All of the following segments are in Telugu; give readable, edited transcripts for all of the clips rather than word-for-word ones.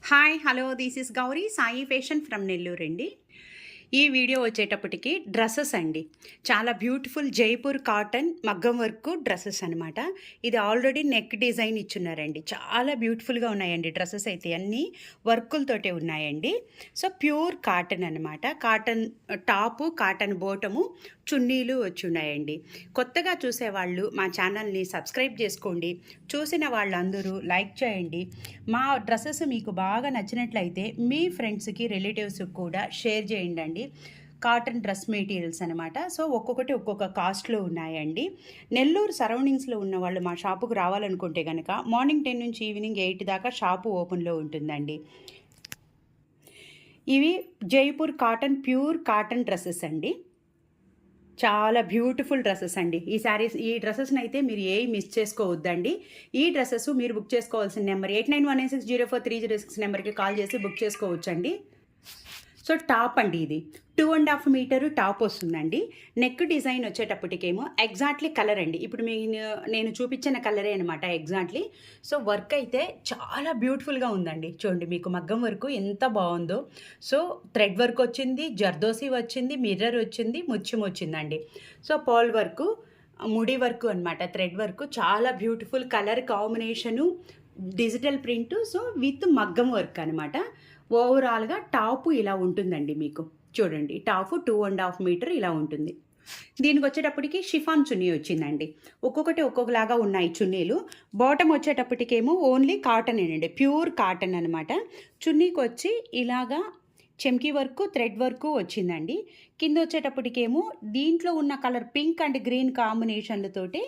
Hi hello this is Gauri Sai fashion from Nellore అండి. ఈ వీడియో వచ్చేటప్పటికి డ్రెస్సెస్ అండి. చాలా బ్యూటిఫుల్ జైపూర్ కాటన్ మగ్గం వర్క్ డ్రెస్సెస్ అనమాట. ఇది ఆల్రెడీ నెక్ డిజైన్ ఇచ్చున్నారండి. చాలా బ్యూటిఫుల్గా ఉన్నాయండి డ్రెస్సెస్ అయితే అన్నీ వర్కులతోటే ఉన్నాయండి. సో ప్యూర్ కాటన్ అనమాట. కాటన్ టాపు, కాటన్ బోటము, చున్నీలు వచ్చి ఉన్నాయండి. కొత్తగా చూసేవాళ్ళు మా ఛానల్ని సబ్స్క్రైబ్ చేసుకోండి. చూసిన వాళ్ళందరూ లైక్ చేయండి. మా డ్రెస్సెస్ మీకు బాగా నచ్చినట్లయితే మీ ఫ్రెండ్స్కి రిలేటివ్స్కి కూడా షేర్ చేయండి. కాటన్ డ్రెస్ మెటీరియల్స్ అనమాట. సో ఒక్కొక్కటి ఒక్కొక్క కాస్ట్లో ఉన్నాయండి. నెల్లూరు సరౌండింగ్స్లో ఉన్న వాళ్ళు మా షాపుకు రావాలనుకుంటే కనుక మార్నింగ్ 10 నుంచి ఈవినింగ్ 8 దాకా షాపు ఓపెన్లో ఉంటుందండి. ఇవి Jaipur cotton pure cotton dresses అండి. చాలా బ్యూటిఫుల్ డ్రెస్సెస్ అండి. ఈ డ్రెస్సెస్ని అయితే మీరు మిస్ చేసుకోవద్దండి. ఈ డ్రెస్సెస్ మీరు బుక్ చేసుకోవాల్సిన నెంబర్ 8918604306 నెంబర్కి కాల్ చేసి బుక్ చేసుకోవచ్చండి. సో టాప్ అండి, ఇది 2.5 మీటరు టాప్ వస్తుందండి. నెక్ డిజైన్ వచ్చేటప్పటికేమో ఎగ్జాక్ట్లీ కలర్ అండి. ఇప్పుడు నేను చూపించిన కలరే అనమాట ఎగ్జాక్ట్లీ. సో వర్క్ అయితే చాలా బ్యూటిఫుల్గా ఉందండి. చూడండి మీకు మగ్గం వర్క్ ఎంత బాగుందో. సో థ్రెడ్ వర్క్ వచ్చింది, జర్దోసి వచ్చింది, మిర్రర్ వచ్చింది, ముత్యం వచ్చిందండి. సో పాల్ వర్క్, ముడి వర్క్ అనమాట, థ్రెడ్ వర్క్ చాలా beautiful colour combination, digital print. So with మగ్గం వర్క్ అనమాట. ఓవరాల్గా టాపు ఇలా ఉంటుందండి. మీకు చూడండి టాపు 2.5 మీటర్ ఇలా ఉంటుంది. దీనికి వచ్చేటప్పటికి షిఫాన్ చున్నీ వచ్చిందండి. ఒక్కొక్కటి ఒక్కొక్కలాగా ఉన్నాయి చున్నీలు. బాటమ్ వచ్చేటప్పటికేమో ఓన్లీ కాటన్ అండి, ప్యూర్ కాటన్ అనమాట. చున్నీకి వచ్చి ఇలాగా చెమ్కీ వర్క్, థ్రెడ్ వర్క్ వచ్చిందండి. కింద వచ్చేటప్పటికేమో దీంట్లో ఉన్న కలర్ పింక్ అండ్ గ్రీన్ కాంబినేషన్లతోటి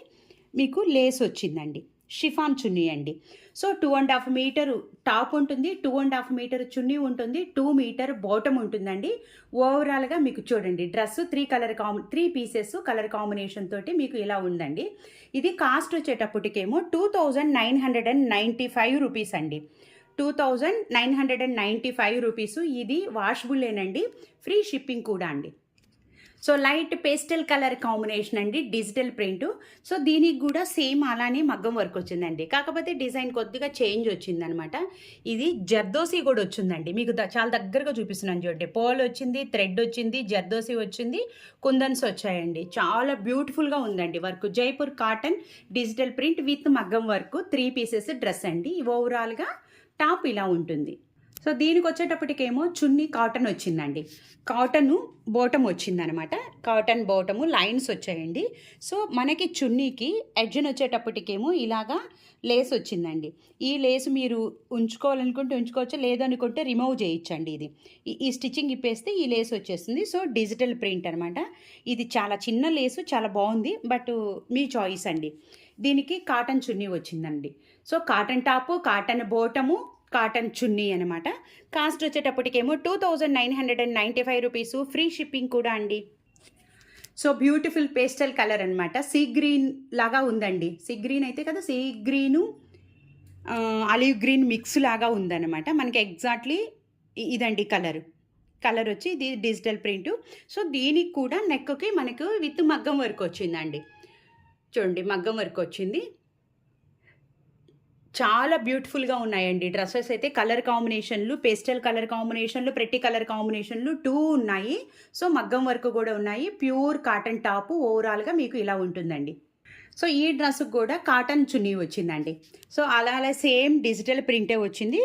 మీకు లేస్ వచ్చిందండి. షిఫాన్ చున్నీ అండి. సో 2.5 మీటరు టాప్ ఉంటుంది, 2.5 మీటర్ చున్నీ ఉంటుంది, 2 మీటర్ బాటమ్ ఉంటుందండి. ఓవరాల్గా మీకు చూడండి డ్రెస్ 3 పీసెస్ కలర్ కాంబినేషన్ తోటి మీకు ఇలా ఉందండి. ఇది కాస్ట్ వచ్చేటప్పటికేమో 2995 రూపీస్ అండి. 2995 రూపీస్. ఇది వాషబుల్లేనండి, ఫ్రీ షిప్పింగ్ కూడా అండి. So light pastel colour combination అండి, డిజిటల్ ప్రింట్. సో దీనికి కూడా సేమ్ అలానే మగ్గం వర్క్ వచ్చిందండి, కాకపోతే డిజైన్ కొద్దిగా చేంజ్ వచ్చిందనమాట. ఇది జర్దోసి కూడా వచ్చిందండి. మీకు చాలా దగ్గరగా చూపిస్తున్నాను చూడండి. పోల్ వచ్చింది, థ్రెడ్ వచ్చింది, జర్దోసి వచ్చింది, కుందన్స్ వచ్చాయండి. చాలా బ్యూటిఫుల్గా ఉందండి work. Jaipur cotton digital print with మగ్గం వర్క్ 3 పీసెస్ డ్రెస్ అండి. ఓవరాల్గా టాప్ ఇలా ఉంటుంది. సో దీనికి వచ్చేటప్పటికేమో చున్నీ కాటన్ వచ్చిందండి. కాటను బోటం వచ్చిందనమాట. కాటన్ బోటము లైన్స్ వచ్చాయండి. సో మనకి చున్నీకి ఎడ్జన్ వచ్చేటప్పటికేమో ఇలాగా లేస్ వచ్చిందండి. ఈ లేస్ మీరు ఉంచుకోవాలనుకుంటే ఉంచుకోవచ్చు, లేదనుకుంటే రిమూవ్ చేయొచ్చండి. ఇది ఈ స్టిచ్చింగ్ ఇప్పేస్తే ఈ లేస్ వచ్చేస్తుంది. సో డిజిటల్ ప్రింట్ అనమాట. ఇది చాలా చిన్న లేసు, చాలా బాగుంది, బట్ మీ చాయిస్ అండి. దీనికి కాటన్ చున్నీ వచ్చిందండి. So cotton top, cotton bottom, cotton chunni అనమాట. కాస్ట్ వచ్చేటప్పటికేమో 2995 రూపీసు, ఫ్రీ షిప్పింగ్ కూడా అండి. సో బ్యూటిఫుల్ పేస్టల్ కలర్ అనమాట. సీ గ్రీన్ లాగా ఉందండి. సీ గ్రీన్ అయితే కదా, sea green olive green mix లాగా ఉందన్నమాట. మనకి ఎగ్జాక్ట్లీ ఇదండి కలర్ వచ్చి ఇది డిజిటల్ ప్రింటు. సో దీనికి కూడా నెక్కి మనకు విత్ మగ్గం వర్క్ వచ్చిందండి. చూడండి మగ్గం వర్క్ వచ్చింది. చాలా బ్యూటిఫుల్గా ఉన్నాయండి డ్రెస్సెస్ అయితే. కలర్ కాంబినేషన్లు, పేస్టల్ కలర్ కాంబినేషన్లు, ప్రెట్టి కలర్ కాంబినేషన్లు 2 ఉన్నాయి. సో మగ్గం వర్క్ కూడా ఉన్నాయి. ప్యూర్ కాటన్ టాపు ఓవరాల్గా మీకు ఇలా ఉంటుందండి. సో ఈ డ్రెస్కి కూడా కాటన్ చున్నీ వచ్చిందండి. సో అలా సేమ్ డిజిటల్ ప్రింటే వచ్చింది,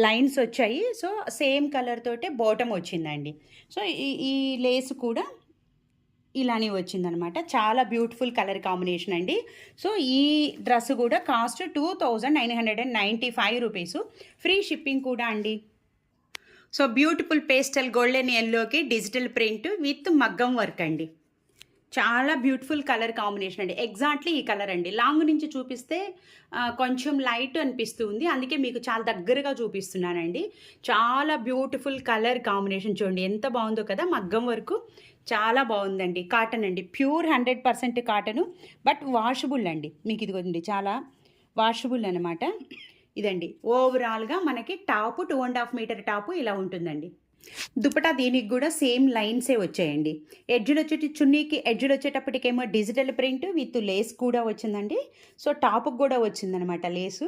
లైన్స్ వచ్చాయి. సో సేమ్ కలర్ తోటే బాటమ్ వచ్చిందండి. సో ఈ లేస్ కూడా ఇలానే వచ్చిందనమాట. చాలా బ్యూటిఫుల్ కలర్ కాంబినేషన్ అండి. సో ఈ డ్రెస్ కూడా కాస్ట్ 2995 రూపీసు, ఫ్రీ షిప్పింగ్ కూడా అండి. సో బ్యూటిఫుల్ పేస్టల్ గోల్డెన్ ఎల్లోకి డిజిటల్ ప్రింట్ విత్ మగ్గం వర్క్ అండి. చాలా బ్యూటిఫుల్ కలర్ కాంబినేషన్ అండి. ఎగ్జాక్ట్లీ ఈ కలర్ అండి. లాంగ్ నుంచి చూపిస్తే కొంచెం లైట్ అనిపిస్తుంది, అందుకే మీకు చాలా దగ్గరగా చూపిస్తున్నానండి. చాలా బ్యూటిఫుల్ కలర్ కాంబినేషన్ చూడండి ఎంత బాగుందో కదా. మగ్గం వర్క్ చాలా బాగుందండి. కాటన్ అండి, ప్యూర్ 100% కాటను, బట్ వాషబుల్ అండి. మీకు ఇదిగోండి చాలా వాషబుల్ అనమాట. ఇదండి ఓవరాల్గా మనకి టాపు 2.5 మీటర్ టాపు ఇలా ఉంటుందండి. దుపట్టా దీనికి కూడా సేమ్ లైన్సే వచ్చాయండి. ఎడ్జ్‌లు వచ్చేటి చున్నీకి ఎడ్జ్‌లు వచ్చేటప్పటికేమో డిజిటల్ ప్రింట్ విత్ లేస్ కూడా వచ్చిందండి. సో, టాప్‌కి కూడా వచ్చిందనమాట లేసు.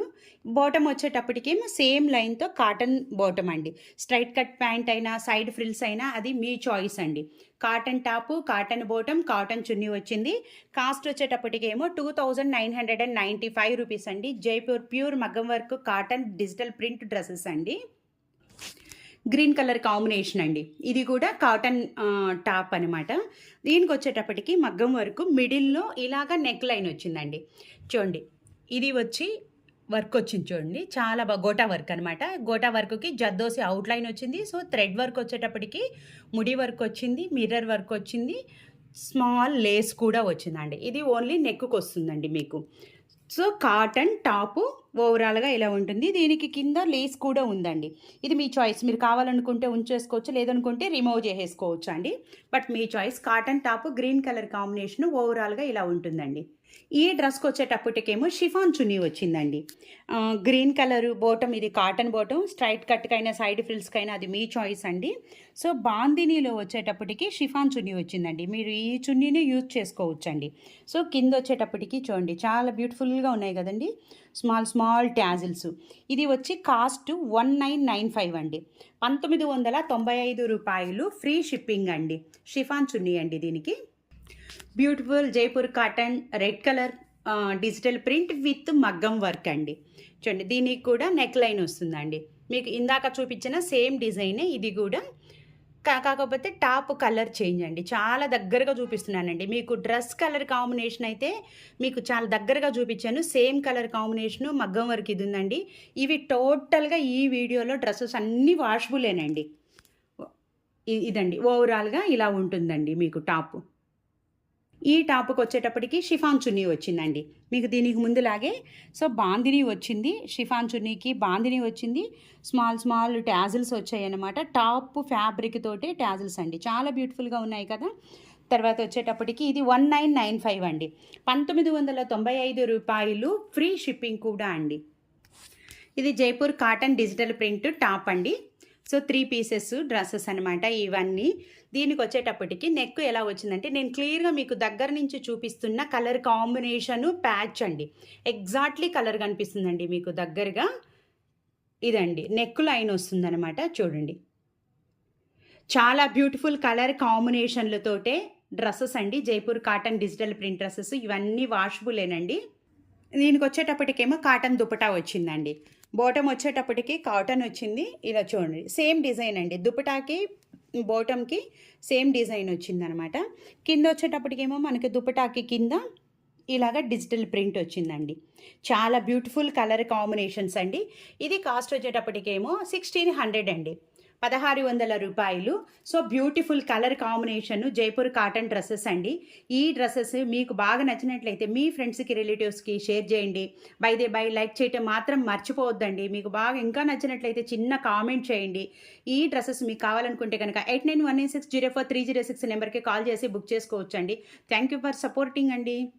బాటమ్ వచ్చేటప్పటికేమో సేమ్ లైన్‌తో కాటన్ బాటమ్ అండి. స్ట్రైట్ కట్ ప్యాంట్ అయినా, సైడ్ ఫ్రిల్స్ అయినా అది మీ చాయిస్ అండి. Cotton top, cotton bottom, cotton chunni వచ్చింది. కాస్ట్ వచ్చేటప్పటికేమో 2995 రూపీస్ అండి. జైపూర్ ప్యూర్ మగ్గం work cotton digital print dresses అండి. గ్రీన్ కలర్ కాంబినేషన్ అండి. ఇది కూడా కాటన్ టాప్ అనమాట. దీనికొచ్చేటప్పటికి మగ్గం వరకు మిడిల్‌లో ఇలాగ నెక్ లైన్ వచ్చిందండి. చూడండి. ఇది వచ్చి వర్క్ వచ్చింది చూడండి. చాలా గోటా వర్క్ అనమాట. గోటా వర్క్‌కి జర్దోసి అవుట్‌లైన్ వచ్చింది. సో, థ్రెడ్ వర్క్ వచ్చేటప్పటికి ముడి వర్క్ వచ్చింది. మిర్రర్ వర్క్ వచ్చింది. స్మాల్ లేస్ కూడా వచ్చిందండి. ఇది ఓన్లీ నెక్‌కొస్తుందండి మీకు. సో, కాటన్ టాపు ఓవరాల్‌గా ఇలా ఉంటుంది. దీనికి కింద లేస్ కూడా ఉందండి. ఇది మీ చాయిస్. మీరు కావాలనుకుంటే ఉంచేసుకోవచ్చు. లేదనుకుంటే రిమూవ్ చేసేసుకోవచ్చు అండి. But me choice. Cotton top green colour combination ఓవరాల్‌గా ఇలా ఉంటుందండి. ఈ డ్రెస్‌కొచ్చేటప్పటికేమో షిఫాన్ చున్నీ వచ్చిందండి. గ్రీన్ కలరు బాటమ్ ఇది కాటన్ బాటమ్. స్ట్రైట్ కట్‌కైనా, సైడ్ ఫ్రిల్స్‌కైనా అది మీ చాయిస్ అండి. సో, బాందినీలో వచ్చేటప్పటికి షిఫాన్ చున్నీ వచ్చిందండి. మీరు ఈ చున్నీని యూజ్ చేసుకోవచ్చండి. సో, కిందొచ్చేటప్పటికి చూడండి చాలా బ్యూటిఫుల్‌గా ఉన్నాయి కదండీ! Small tassels. ఇది వచ్చి కాస్ట్ 1995 అండి. రూ. 1995 ఫ్రీ షిప్పింగ్ అండి. షిఫాన్ చున్నీ అండి దీనికి. Beautiful Jaipur cotton red colour digital print with మగ్గం వర్క్ అండి. చూడండి దీనికి కూడా నెక్ లైన్ వస్తుందండి. మీకు ఇందాక చూపించిన సేమ్ డిజైనే ఇది కూడా. కాకపోతే టాప్ కలర్ చేంజ్ అండి. చాలా దగ్గరగా చూపిస్తున్నానండి. మీకు డ్రెస్ కలర్ కాంబినేషన్ అయితే మీకు చాలా దగ్గరగా చూపించాను. సేమ్ కలర్ కాంబినేషను మగ్గం వర్క్ ఇది ఉందండి. ఇవి టోటల్‌గా ఈ వీడియోలో డ్రెస్సెస్ అన్నీ వాషబులేనండి. ఇదండి ఓవరాల్‌గా ఇలా ఉంటుందండి మీకు టాపు. ఈ టాప్‌కి వచ్చేటప్పటికి షిఫాన్ చున్నీ వచ్చిందండి. మీకు దీనికి ముందులాగే సో, బాందిని వచ్చింది. షిఫాన్ చున్నీకి బాందిని వచ్చింది. స్మాల్ టాజిల్స్ వచ్చాయన్నమాట. టాప్ ఫ్యాబ్రిక్ తోటే టాజిల్స్ అండి. చాలా బ్యూటిఫుల్‌గా ఉన్నాయి కదా! తర్వాత వచ్చేటప్పటికి ఇది 1995 అండి. రూ. 1995 ఫ్రీ షిప్పింగ్ కూడా అండి. ఇది Jaipur cotton digital print top అండి. సో, 3 పీసెస్ డ్రెసెస్ అనమాట ఇవన్నీ. దీనికొచ్చేటప్పటికి నెక్ ఎలా వచ్చిందంటే నేను క్లియర్‌గా మీకు దగ్గర నుంచి చూపిస్తున్న కలర్ కాంబినేషను ప్యాచ్ అండి. ఎగ్జాక్ట్‌లీ కలర్ కనిపిస్తుందండి మీకు దగ్గరగా. ఇదండి నెక్ లైన్ వస్తుందనమాట చూడండి. చాలా బ్యూటిఫుల్ కలర్ కాంబినేషన్‌లతోటే డ్రెసెస్ అండి. Jaipur cotton digital print dresses ఇవన్నీ వాషబులేనండి. దీనికొచ్చేటప్పటికేమో కాటన్ దుపట్టా వచ్చిందండి. బాటమ్ వచ్చేటప్పటికి కాటన్ వచ్చింది. ఇలా చూడండి సేమ్ డిజైన్ అండి. దుపటాకి బాటమ్‌కి సేమ్ డిజైన్ వచ్చిందనమాట. కింద వచ్చేటప్పటికేమో మనకి దుపటాకి కింద ఇలాగ డిజిటల్ ప్రింట్ వచ్చిందండి. చాలా బ్యూటిఫుల్ కలర్ కాంబినేషన్స్ అండి. ఇది కాస్ట్ వచ్చేటప్పటికేమో 1600 అండి. రూ. 1600. So, beautiful colour combination Jaipur cotton dresses అండి. ఈ డ్రెస్సెస్ మీకు బాగా నచ్చినట్లయితే మీ ఫ్రెండ్స్‌కి, రిలేటివ్స్‌కి షేర్ చేయండి. బై లైక్ చేయటం మాత్రం మర్చిపోవద్దండి. మీకు బాగా ఇంకా నచ్చినట్లయితే చిన్న కామెంట్ చేయండి. ఈ డ్రెస్సెస్ మీకు కావాలనుకుంటే కనుక 8918604306 నెంబర్‌కి కాల్ చేసి బుక్ చేసుకోవచ్చండి. థ్యాంక్ యూ ఫర్ సపోర్టింగ్ అండి.